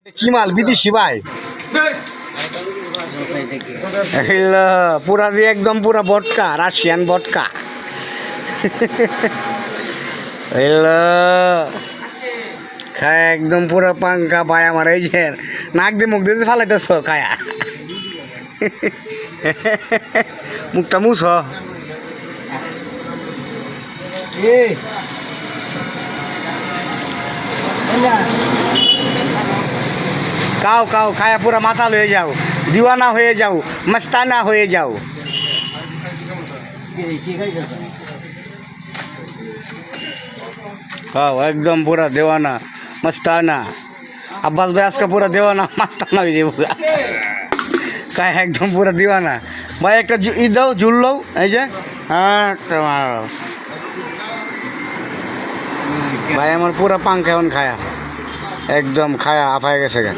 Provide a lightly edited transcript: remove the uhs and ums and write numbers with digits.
কি মাল বিদেশি ভাই পুরা দিয়ে একদম পুরা বটকা রাশিয়ান বটকা খায় একদম পুরা পাঙ্কা ভাই আমার এই যে নাক দিয়ে মুখ দিয়ে ফালাইতেছ খায়া মুখটা মুছ কাও কাও খায়া পুরা মাতাল হয়ে যাও দিওয়ানা হয়ে যাও মস্তানা হয়ে যাও খাও একদম পুরা দেওয়ানা মস্তানা আব্বাস ভাই আজকে পুরা দেওয়ানা মস্তানা হয়ে যাবো খায় একদম পুরা দিওয়ানা ভাই একটা ই দাও ঝুল লও এই যে হ্যাঁ ভাই আমার পুরা পাঙ্খা এখন খায়া একদম খায়া আফায় গেছে গা